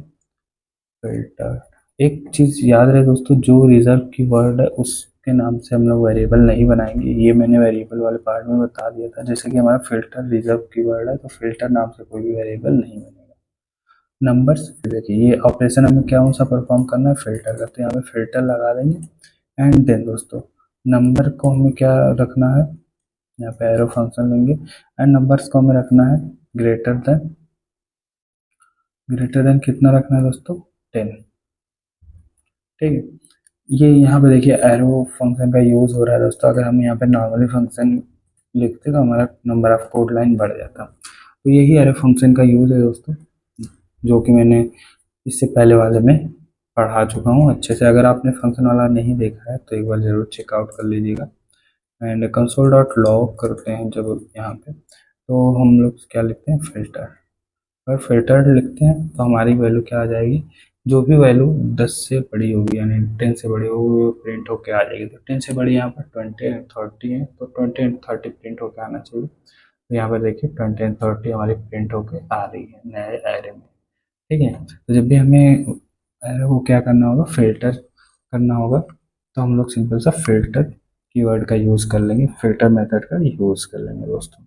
A: फिल्टर। एक चीज़ याद रहे दोस्तों, जो रिजर्व की वर्ड है उसके नाम से हम लोग वेरिएबल नहीं बनाएंगे, ये मैंने वेरिएबल वाले पार्ट में बता दिया था। जैसे कि हमारा फिल्टर रिजर्व की वर्ड है तो फिल्टर नाम से कोई भी वेरिएबल नहीं बनेगा। नंबर्स, देखिए ये ऑपरेशन हमें क्या कौन सा परफॉर्म करना है, फिल्टर का, तो यहाँ पे फिल्टर लगा देंगे, एंड देन दोस्तों नंबर को हमें क्या रखना है, यहाँ पे एरो फंक्शन लेंगे, एंड नंबर्स को हमें रखना है ग्रेटर देन, ग्रेटर देन कितना रखना है दोस्तों, 10, ठीक है। ये यहाँ पे देखिए एरो फंक्शन का यूज़ हो रहा है दोस्तों। अगर हम यहाँ पे नॉर्मली फंक्शन लिखते तो हमारा नंबर ऑफ कोड लाइन बढ़ जाता। तो यही एरो फंक्शन का यूज़ है दोस्तों, जो कि मैंने इससे पहले वाले में पढ़ा चुका हूँ अच्छे से। अगर आपने फंक्शन वाला नहीं देखा है तो एक बार ज़रूर चेकआउट कर लीजिएगा। एंड कंसोल डॉट लॉग करते हैं जब यहाँ पे, तो हम लोग क्या लिखते हैं, फिल्टर। अगर फिल्टर लिखते हैं तो हमारी वैल्यू क्या आ जाएगी, जो भी वैल्यू 10 से बड़ी होगी यानी 10 से बड़ी होगी वो प्रिंट होके आ जाएगी। तो 10 से बड़ी यहाँ पर 20 एंड 30 है, तो 20 एंड 30 प्रिंट होके आना चाहिए। तो यहाँ पर देखिए 20 एंड 30 हमारी प्रिंट होके आ रही है नए एरे में, ठीक है। तो जब भी हमें एरे को क्या करना होगा, फिल्टर करना होगा, तो हम लोग सिंपल सा फिल्टर कीवर्ड का यूज़ कर लेंगे, फिल्टर मेथड का यूज़ कर लेंगे दोस्तों।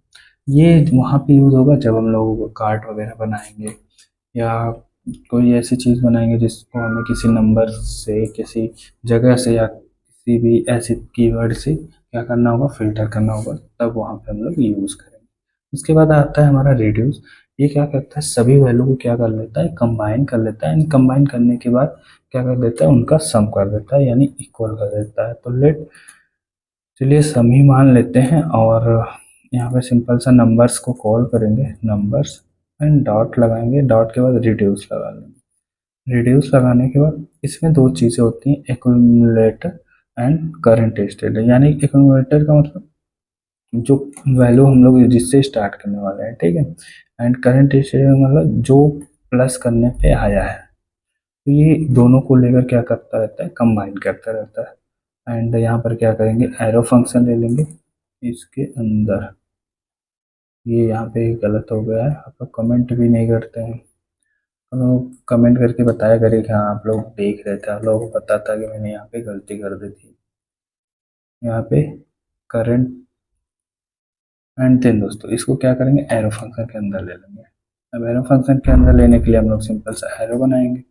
A: ये वहाँ पे यूज़ होगा जब हम लोग कार्ट वगैरह बनाएंगे या कोई ऐसी चीज़ बनाएंगे जिसको हमें किसी नंबर से, किसी जगह से या किसी भी ऐसे कीवर्ड से क्या करना होगा, फ़िल्टर करना होगा, तब वहाँ पे हम लोग यूज़ करेंगे। उसके बाद आता है हमारा रिड्यूस। ये क्या करता है, सभी वैल्यू को क्या कर लेता है, कंबाइन कर लेता है। एंड कंबाइन करने के बाद क्या कर देता है, उनका सम कर देता है, यानी इक्वल कर देता है। तो लेट चलिए सम ही मान लेते हैं और यहाँ पे सिंपल सा नंबर्स को कॉल करेंगे, नंबर्स, एंड डॉट लगाएंगे, डॉट के बाद रिड्यूस लगा लेंगे। रिड्यूस लगाने के बाद इसमें दो चीज़ें होती हैं, एक्यूमुलेटर एंड करंट स्टेट। यानी एक्यूमुलेटर का मतलब जो वैल्यू हम लोग जिससे स्टार्ट करने वाले हैं, ठीक है। एंड करंट स्टेट मतलब जो प्लस करने पे आया है। तो ये दोनों को लेकर क्या करता रहता है, कंबाइन करता रहता है। एंड यहाँ पर क्या करेंगे, एरो फंक्शन ले लेंगे इसके अंदर। ये यहाँ पे गलत हो गया है, आप लोग कमेंट भी नहीं करते हैं। हम लोग कमेंट करके बताया करिए कि हाँ आप लोग देख रहे थे, आप लोगों को पता था कि मैंने यहाँ पे गलती कर दी थी। यहाँ पे करंट एंड देन दोस्तों इसको क्या करेंगे, एरो फंक्शन के अंदर ले लेंगे। अब एरो फंक्शन के अंदर लेने के लिए हम लोग सिंपल सा एरो बनाएंगे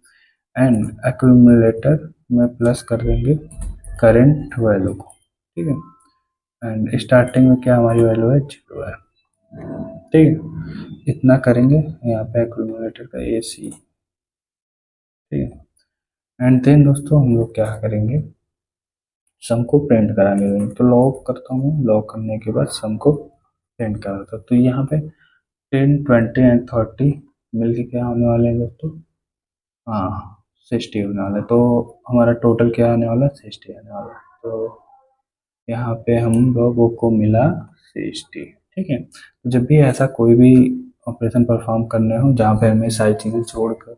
A: एंड एक्यूमुलेटर में प्लस कर देंगे करंट वैल्यू को, ठीक है। एंड स्टार्टिंग में क्या हमारी वैल्यू है, 0 है, ठीक है। इतना करेंगे यहाँ पे एक्यूमुलेटर का ए सी, ठीक है। एंड देन दोस्तों हम लोग क्या करेंगे, सम को प्रिंट कराएंगे। तो लॉग करता हूँ, लॉग करने के बाद सम को प्रिंट कराता हूँ। तो यहाँ पे 10, 20 एंड 30 मिलके क्या होने वाले हैं दोस्तों, हाँ 60 होने वाला है। तो हमारा टोटल क्या आने वाला है, 60 आने वाला है। तो यहाँ पे हम लोगों को मिला 60, ठीक है। तो जब भी ऐसा कोई भी ऑपरेशन परफॉर्म करने हो जहाँ पे हमें सारी चीज़ें छोड़कर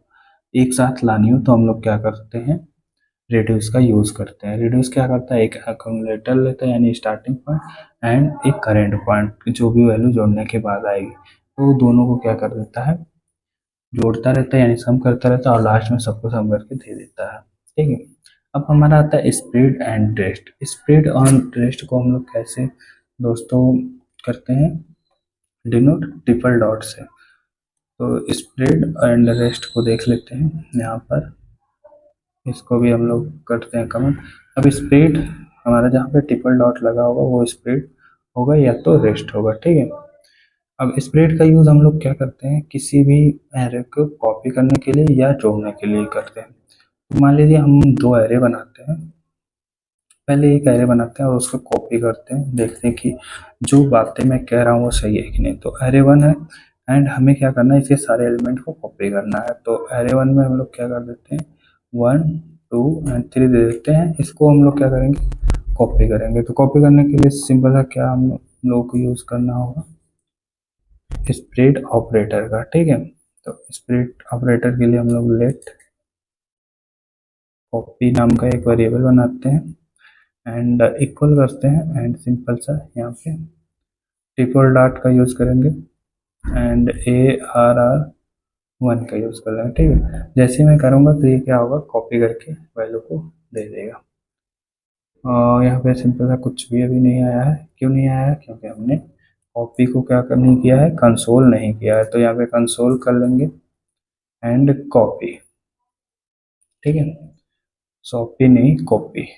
A: एक साथ लानी हो, तो हम लोग क्या करते हैं, रिड्यूस का यूज़ करते हैं। रिड्यूस क्या करता है, एक एक्यूमुलेटर लेता है यानी स्टार्टिंग पॉइंट एंड एक करंट पॉइंट, जो भी वैल्यू जोड़ने के बाद आएगी तो दोनों को क्या कर देता है, जोड़ता रहता है यानी सम करता रहता है और लास्ट में सबको सम करके दे देता है, ठीक है। अब हमारा आता है स्प्रेड एंड रेस्ट। स्प्रेड और रेस्ट को हम लोग कैसे दोस्तों करते हैं, डिनोट ट्रिपल डॉट से। तो स्प्रेड एंड रेस्ट को देख लेते हैं यहाँ पर, इसको भी हम लोग करते हैं कमेंट। अब स्प्रेड हमारा जहाँ पे ट्रिपल डॉट लगा होगा वो स्प्रेड होगा या तो रेस्ट होगा, ठीक है। अब स्प्रेड का यूज़ हम लोग क्या करते हैं, किसी भी एरे को कॉपी करने के लिए या जोड़ने के लिए करते हैं। तो मान लीजिए हम दो एरे बनाते हैं, पहले एक एरे बनाते हैं और उसको कॉपी करते हैं, देखते हैं कि जो बातें मैं कह रहा हूँ वो सही है कि नहीं। तो एरे वन है एंड हमें क्या करना है, इसके सारे एलिमेंट को कॉपी करना है। तो एरे वन में हम लोग क्या कर देते हैं, 1, 2 एंड 3 दे देते हैं। इसको हम लोग क्या करेंगे, कॉपी करेंगे। तो कॉपी करने के लिए सिंपल सा क्या हम लोग को यूज़ करना होगा, स्प्रेड ऑपरेटर का, ठीक है। तो स्प्रेड ऑपरेटर के लिए हम लोग लेट कॉपी नाम का एक वेरिएबल बनाते हैं एंड इक्वल करते हैं एंड सिंपल सा यहाँ पे ट्रिपल डॉट का यूज़ करेंगे एंड ARR1 का यूज़ कर लेंगे, ठीक है। जैसे ही मैं करूँगा तो ये क्या होगा, कॉपी करके वैल्यू को दे देगा। और यहाँ पे सिंपल सा कुछ भी अभी नहीं आया है, क्यों नहीं आया है, क्योंकि हमने कॉपी को क्या कर नहीं किया है, कंसोल नहीं किया है। तो यहाँ पे कंसोल कर लेंगे एंड कॉपी, ठीक है, कॉपी नहीं कॉपी।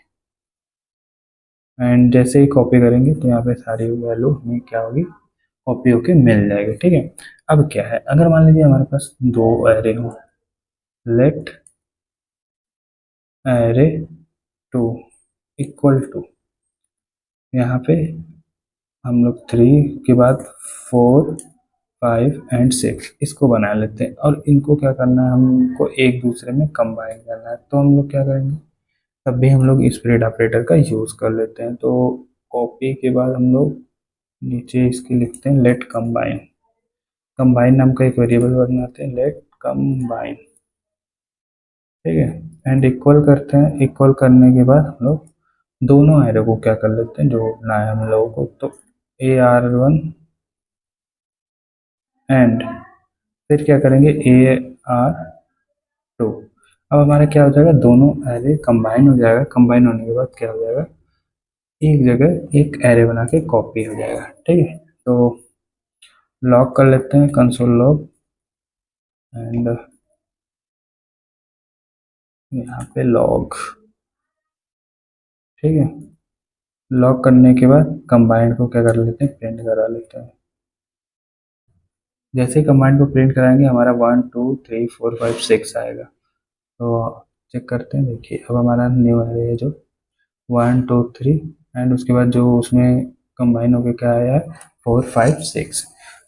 A: एंड जैसे ही कॉपी करेंगे तो यहाँ पे सारी वैल्यू हमें क्या होगी, कॉपी होके मिल जाएगी, ठीक है। अब क्या है, अगर मान लीजिए हमारे पास दो एरे हो, let array two equal to, यहाँ पे हम लोग 3 के बाद 4, 5 एंड 6 इसको बना लेते हैं और इनको क्या करना है, हमको एक दूसरे में कंबाइन करना है। तो हम लोग क्या करेंगे, तब भी हम लोग स्प्रेड ऑपरेटर का यूज़ कर लेते हैं। तो कॉपी के बाद हम लोग नीचे इसके लिखते हैं लेट कंबाइन। कंबाइन नाम का एक वेरिएबल बनाते हैं, लेट कंबाइन, ठीक है। एंड इक्वल करते हैं, इक्वल करने के बाद हम लोग दोनों एरे को क्या कर लेते हैं, जोड़ना है हम लोगों को। तो AR1 एंड फिर क्या करेंगे, AR2। अब हमारा क्या हो जाएगा, दोनों एरे कंबाइन हो जाएगा। कंबाइन होने के बाद क्या हो जाएगा, एक जगह एक एरे बना के कॉपी हो जाएगा। ठीक है, तो लॉग कर लेते हैं, कंसोल लॉग, एंड यहाँ पे लॉग। ठीक है, लॉग करने के बाद कंबाइंड को क्या कर लेते हैं, प्रिंट करा लेते हैं। जैसे ही कंबाइंड को प्रिंट कराएंगे हमारा 1 2 3 4 5 6 आएगा। तो चेक करते हैं, देखिए अब हमारा न्यू एरे है जो 1 2 3, एंड उसके बाद जो उसमें कंबाइन होकर क्या आया है 4 5 6।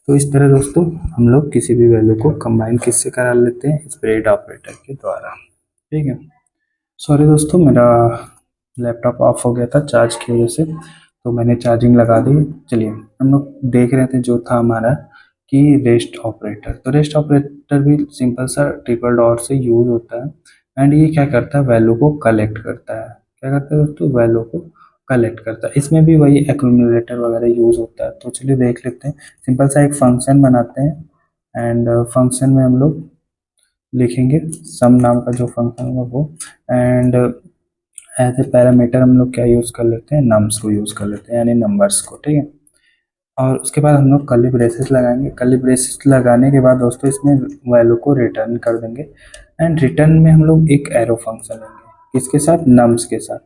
A: तो इस तरह दोस्तों हम लोग किसी भी वैल्यू को कंबाइन किससे करा लेते हैं, स्प्रेड ऑपरेटर के द्वारा। ठीक है, सॉरी दोस्तों, मेरा लैपटॉप ऑफ हो गया था चार्ज की वजह से, तो मैंने चार्जिंग लगा दी। चलिए, हम लोग देख रहे थे जो था हमारा कि रेस्ट ऑपरेटर। तो रेस्ट ऑपरेटर भी सिंपल सा ट्रिपल डॉट से यूज होता है, एंड ये क्या करता है, वैल्यू को कलेक्ट करता है। क्या करता है दोस्तों, वैल्यू को कलेक्ट करता है। इसमें भी वही एक्यूमुलेटर वगैरह यूज होता है। तो चलिए देख लेते हैं, सिंपल सा एक फंक्शन बनाते हैं, एंड फंक्शन में हम लोग लिखेंगे सम नाम का जो फंक्शन होगा वो, एंड एज ए पैरामीटर हम लोग क्या यूज़ कर लेते हैं, नम्स को यूज़ कर लेते हैं, यानी नंबर्स को। ठीक है, और उसके बाद हम लोग कर्ली ब्रेसेस लगाएंगे। कर्ली ब्रेसेस लगाने के बाद दोस्तों इसमें वैल्यू को रिटर्न कर देंगे, एंड रिटर्न में हम लोग एक एरो फंक्शन लेंगे, किसके साथ, नम्स के साथ,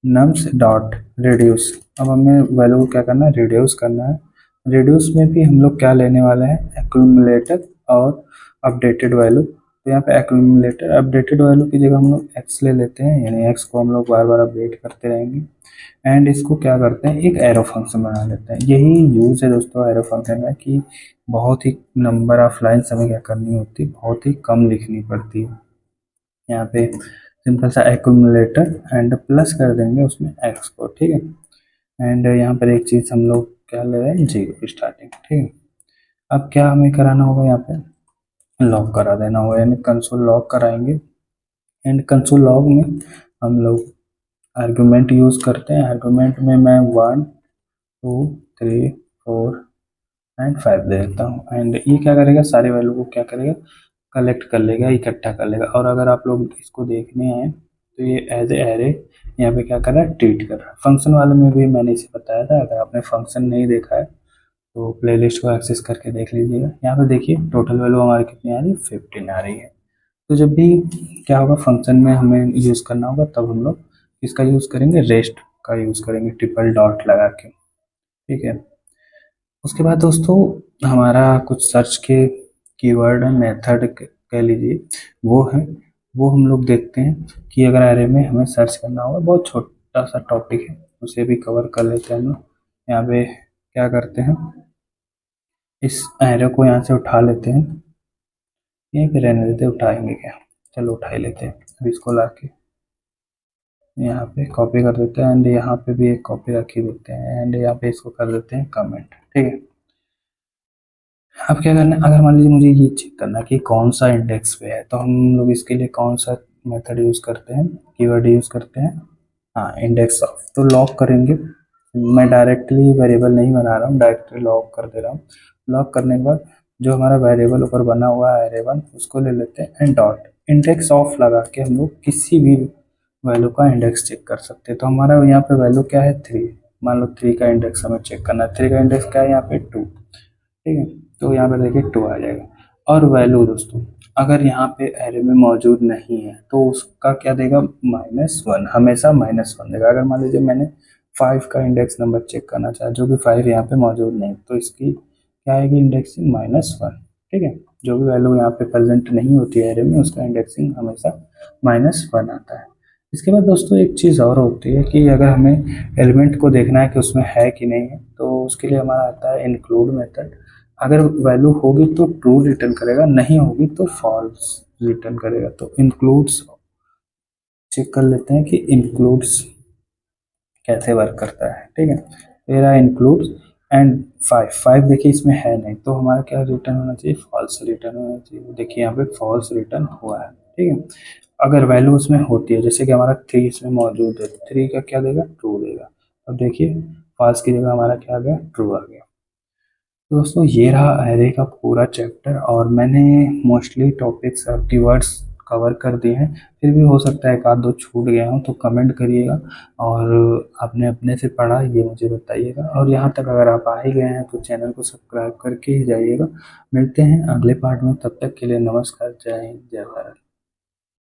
A: नम्स डॉट रिड्यूस। अब हमें वैल्यू को क्या करना है, रिड्यूस करना है। रिड्यूस में भी हम लोग क्या लेने वाले हैं, एक्यूमुलेटर और अपडेटेड वैल्यू। तो यहाँ पे एक्यूमुलेटर अपडेटेड वैल्यू की जगह हम लोग एक्स ले लेते हैं, यानी एक्स को हम लोग बार बार अपडेट करते रहेंगे, एंड इसको क्या करते हैं, एक एरो फंक्शन बना लेते हैं। यही यूज है दोस्तों एरो फंक्शन में, कि बहुत ही नंबर ऑफ लाइन्स हमें क्या करनी होती है, बहुत ही कम लिखनी पड़ती है। यहाँ पे सिंपल सा एक्यूमुलेटर एंड प्लस कर देंगे उसमें एक्स को। ठीक है, एंड यहाँ पर एक चीज़ हम लोग क्या ले रहे हैं, जीरो स्टार्टिंग। ठीक है, अब क्या हमें कराना होगा, यहाँ पे लॉग करा देना होगा, यानी कंसोल लॉग कराएंगे, एंड कंसोल लॉग में हम लोग आर्गुमेंट यूज़ करते हैं। आर्गुमेंट में मैं 1 2 3 4 एंड 5 दे देता हूँ, एंड ये क्या करेगा, सारी वैल्यू को क्या करेगा, कलेक्ट कर लेगा, इकट्ठा कर लेगा। और अगर आप लोग इसको देखने आए तो ये एज ए एरे यहाँ पे क्या कर रहा है, ट्रीट कर रहा है। फंक्शन वाले में भी मैंने इसे बताया था, अगर आपने फंक्शन नहीं देखा है तो प्लेलिस्ट को एक्सेस करके देख लीजिएगा। यहाँ पे देखिए टोटल वैल्यू हमारी कितनी आ रही है, 15 आ रही है। तो जब भी क्या होगा, फंक्शन में हमें यूज़ करना होगा, तब हम लोग इसका यूज़ करेंगे, रेस्ट का यूज़ करेंगे, ट्रिपल डॉट लगा के। ठीक है, उसके बाद दोस्तों हमारा कुछ सर्च के कीवर्ड मेथड कह लीजिए वो है, वो हम लोग देखते हैं कि अगर एरे में हमें सर्च करना होगा, बहुत छोटा सा टॉपिक है, उसे भी कवर कर लेते हैं हम लोग। यहाँ पे क्या करते हैं, इस एरे को यहाँ से उठा लेते हैं, यहीं पे रहने देते हैं, उठाएंगे क्या, चलो उठा ही लेते हैं। अब इसको ला के यहाँ पे कॉपी कर देते हैं, एंड यहाँ पे भी एक कॉपी रख ही देते हैं, एंड यहाँ पे इसको कर देते हैं कमेंट। ठीक है, अब क्या करना है, अगर मान लीजिए मुझे ये चेक करना है कि कौन सा इंडेक्स पे है, तो हम लोग इसके लिए कौन सा मेथड यूज़ करते हैं, कीवर्ड यूज़ करते हैं, हाँ, इंडेक्स ऑफ। तो लॉक करेंगे, मैं डायरेक्टली वेरिएबल नहीं बना रहा हूँ, डायरेक्टली लॉक कर दे रहा हूँ। लॉक करने के बाद जो हमारा वेरिएबल ऊपर बना हुआ है एरे वन, उसको ले लेते हैं, एंड डॉट इंडेक्स ऑफ लगा के हम लोग किसी भी वैल्यू का इंडेक्स चेक कर सकते हैं। तो हमारा यहाँ पे वैल्यू क्या है, 3। मान लो 3 का इंडेक्स हमें चेक करना है, 3 का इंडेक्स क्या है, यहाँ पे 2। ठीक है, तो यहाँ पर देखिए 2 आ जाएगा। और वैल्यू दोस्तों अगर यहाँ पे एरे में मौजूद नहीं है तो उसका क्या देगा, -1, हमेशा -1 देगा। अगर मान लीजिए मैंने 5 का इंडेक्स नंबर चेक करना चाहा, जो कि 5 यहाँ पे मौजूद नहीं, तो इसकी क्या आएगी, इंडेक्सिंग -1। ठीक है, जो भी वैल्यू यहाँ पे प्रेजेंट नहीं होती है एरे में, उसका इंडेक्सिंग हमेशा -1 आता है। इसके बाद दोस्तों एक चीज़ और होती है कि अगर हमें एलिमेंट को देखना है कि उसमें है कि नहीं है, तो उसके लिए हमारा आता है इंक्लूड मेथड। अगर वैल्यू होगी तो ट्रू रिटर्न करेगा, नहीं होगी तो फॉल्स रिटर्न करेगा। तो इंक्लूड्स चेक कर लेते हैं कि इंक्लूड्स कैसे वर्क करता है। ठीक है, मेरा इंक्लूड्स एंड 5 देखिए इसमें है नहीं, तो हमारा क्या रिटर्न होना चाहिए, फॉल्स रिटर्न होना चाहिए। देखिए यहाँ पे फॉल्स रिटर्न हुआ है। ठीक है, अगर वैल्यू उसमें होती है, जैसे कि हमारा 3 इसमें मौजूद है, 3 का क्या देगा, ट्रू देगा। अब देखिए फॉल्स की जगह हमारा क्या आ गया, ट्रू आ गया। तो दोस्तों ये रहा एरे का पूरा चैप्टर, और मैंने मोस्टली टॉपिक्स और कीवर्ड्स कवर कर दिए हैं। फिर भी हो सकता है एक आध दो छूट गया हो तो कमेंट करिएगा, और आपने अपने से पढ़ा ये मुझे बताइएगा। और यहाँ तक अगर आप आ ही गए हैं तो चैनल को सब्सक्राइब करके ही जाइएगा। मिलते हैं अगले पार्ट में, तब तक के लिए नमस्कार, जय हिंद, जय भारत।